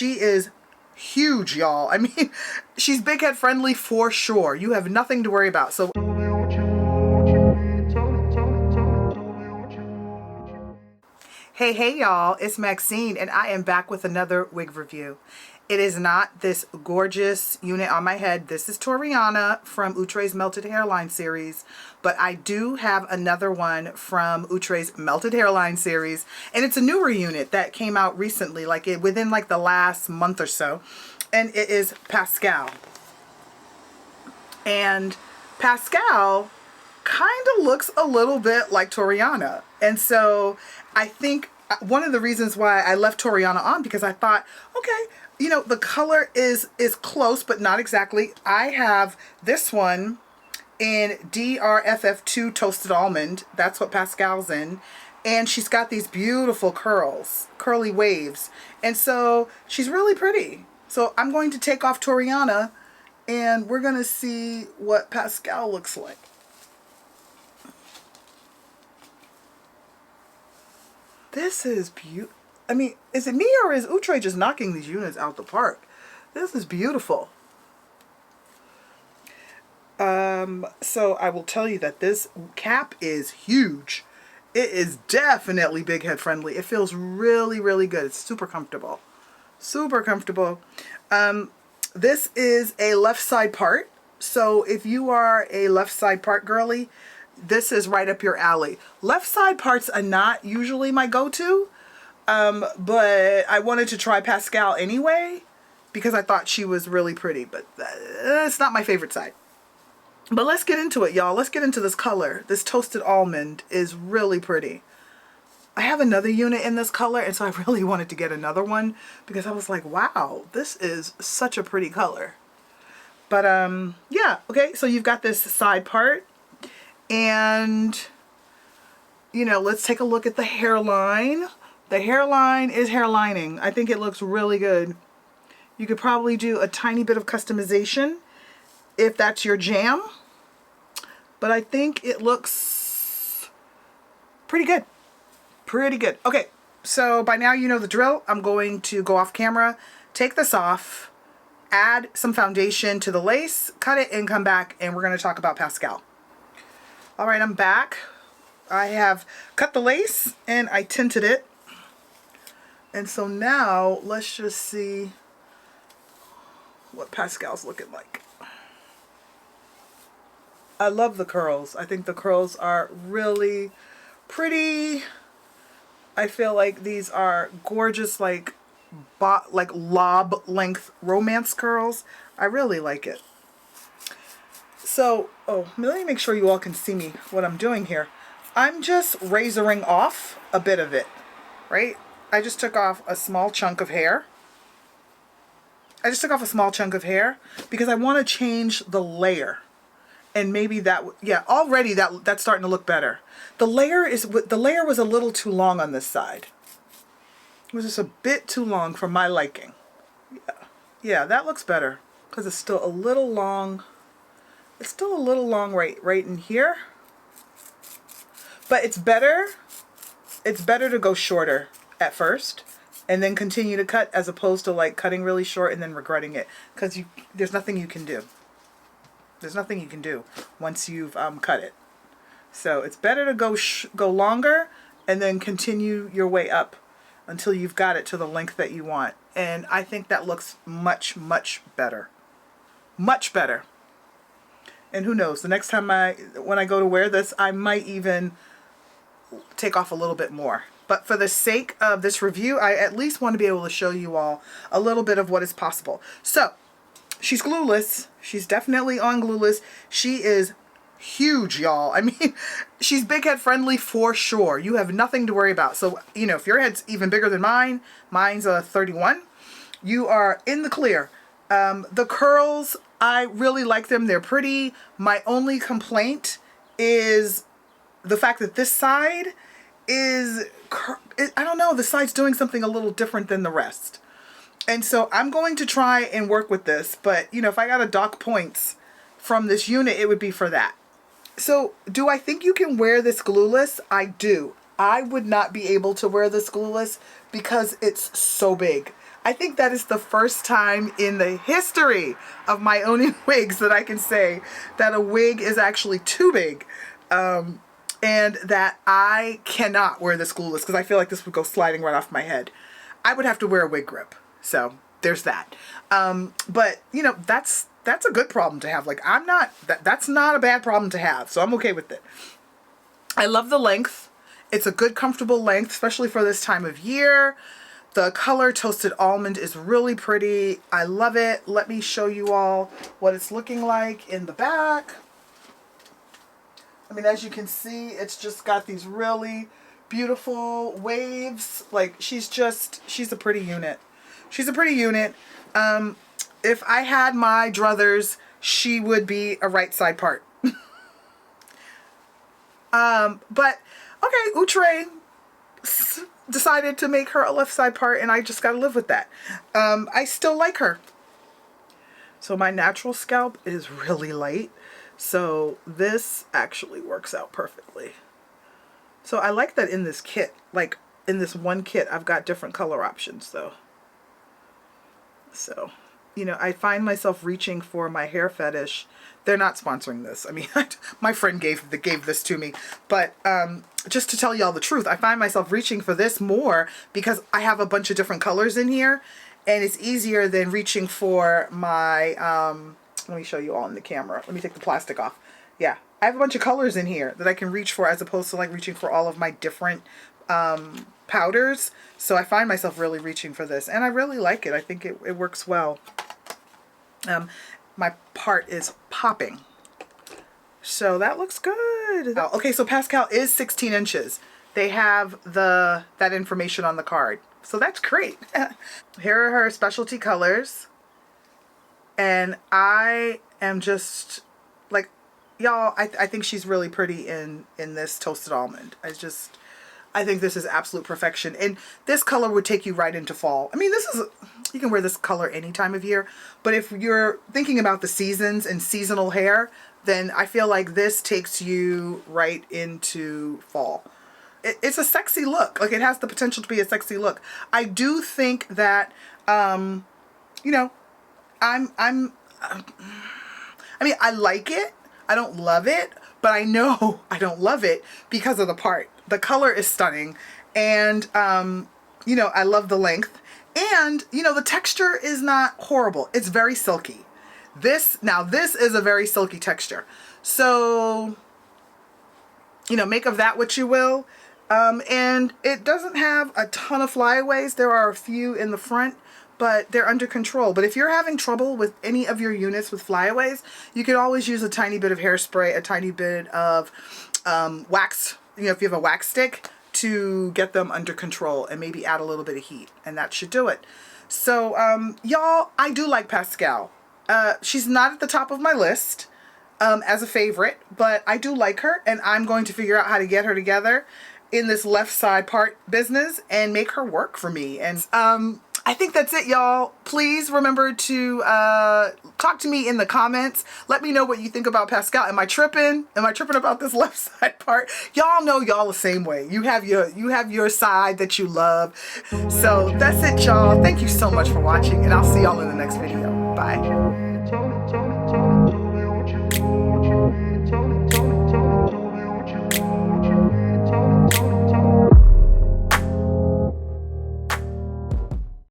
She is huge, y'all. I mean, she's big head friendly for sure. You have nothing to worry about. So hey y'all, it's Maxine and I am back with another wig review. It is not this gorgeous unit on my head. This is Toriana from Outre's Melted Hairline series, but I do have another one from Outre's Melted Hairline series, and it's a newer unit that came out recently, within the last month or so, and it is Pascale. And Pascale kind of looks a little bit like Toriana, and so I think one of the reasons why I left Toriana on, because I thought, okay, you know, the color is close, but not exactly. I have this one in DRFF2 Toasted Almond. That's what Pascale's in. And she's got these beautiful curls, curly waves. And so she's really pretty. So I'm going to take off Toriana and we're going to see what Pascale looks like. This is beautiful. I mean, is it me or is Outre just knocking these units out the park? This is beautiful. So I will tell you that this cap is huge. It is definitely big head friendly. It feels really, really good. It's super comfortable. Super comfortable. This is a left side part. So if you are a left side part girly, this is right up your alley. Left side parts are not usually my go-to, but I wanted to try Pascale anyway because I thought she was really pretty, but it's not my favorite side. But let's get into it, y'all. Let's get into this color. This Toasted Almond is really pretty. I have another unit in this color, and so I really wanted to get another one because I was like, wow, this is such a pretty color. But yeah, okay, so you've got this side part. And, you know, let's take a look at the hairline. The hairline is hairlining. I think it looks really good. You could probably do a tiny bit of customization if that's your jam. But I think it looks pretty good. Pretty good. Okay, so by now you know the drill. I'm going to go off camera, take this off, add some foundation to the lace, cut it, and come back, and we're going to talk about Pascale. All right, I'm back. I have cut the lace and I tinted it. And so now let's just see what Pascale's looking like. I love the curls. I think the curls are really pretty. I feel like these are gorgeous, like lob length romance curls. I really like it. So, let me make sure you all can see me, what I'm doing here. I'm just razoring off a bit of it, right? I just took off a small chunk of hair. Because I want to change the layer. And maybe that, yeah, already that's starting to look better. The layer was a little too long on this side. It was just a bit too long for my liking. Yeah, that looks better because it's still a little long. It's still a little long right in here. But it's better to go shorter at first and then continue to cut as opposed to like cutting really short and then regretting it, because there's nothing you can do. There's nothing you can do once you've cut it. So it's better to go longer and then continue your way up until you've got it to the length that you want. And I think that looks much, much better. Much better. And who knows, the next time when I go to wear this, I might even take off a little bit more. But for the sake of this review, I at least want to be able to show you all a little bit of what is possible. So, she's glueless. She's definitely on glueless. She is huge, y'all. I mean, she's big head friendly for sure. You have nothing to worry about. So, you know, if your head's even bigger than mine, mine's a 31, you are in the clear. The curls, I really like them. They're pretty. My only complaint is the fact that this side is, I don't know, the side's doing something a little different than the rest. And so I'm going to try and work with this. But, you know, if I got to dock points from this unit, it would be for that. So do I think you can wear this glueless? I do. I would not be able to wear this glueless because it's so big. I think that is the first time in the history of my owning wigs that I can say that a wig is actually too big. And that I cannot wear this glueless because I feel like this would go sliding right off my head. I would have to wear a wig grip. So there's that. But you know, that's a good problem to have. Like that's not a bad problem to have. So I'm okay with it. I love the length. It's a good comfortable length, especially for this time of year. The color Toasted Almond is really pretty. I love it. Let me show you all what it's looking like in the back. I mean, as you can see, it's just got these really beautiful waves. Like, she's a pretty unit. She's a pretty unit. If I had my druthers, she would be a right side part. But, okay, Outre decided to make her a left side part, and I just gotta live with that. I still like her. So my natural scalp is really light. So this actually works out perfectly. So I like that in this kit, like in this one kit, I've got different color options though. So, you know, I find myself reaching for my hair fetish. They're not sponsoring this. I mean, my friend gave this to me, but just to tell y'all the truth, I find myself reaching for this more because I have a bunch of different colors in here, and it's easier than reaching for my let me show you all in the camera. Let me take the plastic off. Yeah, I have a bunch of colors in here that I can reach for as opposed to like reaching for all of my different powders. So I find myself really reaching for this, and I really like it. I think it works well. My part is popping. So that looks good. Okay, so Pascal is 16 inches. They have that information on the card. So that's great. Here are her specialty colors. And I am just like, y'all, I think she's really pretty in this Toasted Almond. I think this is absolute perfection. And this color would take you right into fall. I mean, you can wear this color any time of year. But if you're thinking about the seasons and seasonal hair, then I feel like this takes you right into fall. It's a sexy look. Like, it has the potential to be a sexy look. I do think that, you know, I mean, I like it. I don't love it, but I know I don't love it because of the part. The color is stunning, and you know, I love the length, and you know, the texture is not horrible. It's very silky. This is a very silky texture. So, you know, make of that what you will. And it doesn't have a ton of flyaways. There are a few in the front, but they're under control. But if you're having trouble with any of your units with flyaways, you can always use a tiny bit of hairspray, a tiny bit of wax, you know, if you have a wax stick, to get them under control and maybe add a little bit of heat, and that should do it. So, y'all, I do like Pascale. She's not at the top of my list as a favorite, but I do like her, and I'm going to figure out how to get her together in this left side part business and make her work for me. And I think that's it, y'all. Please remember to talk to me in the comments. Let me know what you think about Pascale. Am I tripping? Am I tripping about this left side part? Y'all know y'all the same way. You have your side that you love. So that's it, y'all. Thank you so much for watching, and I'll see y'all in the next video. Bye.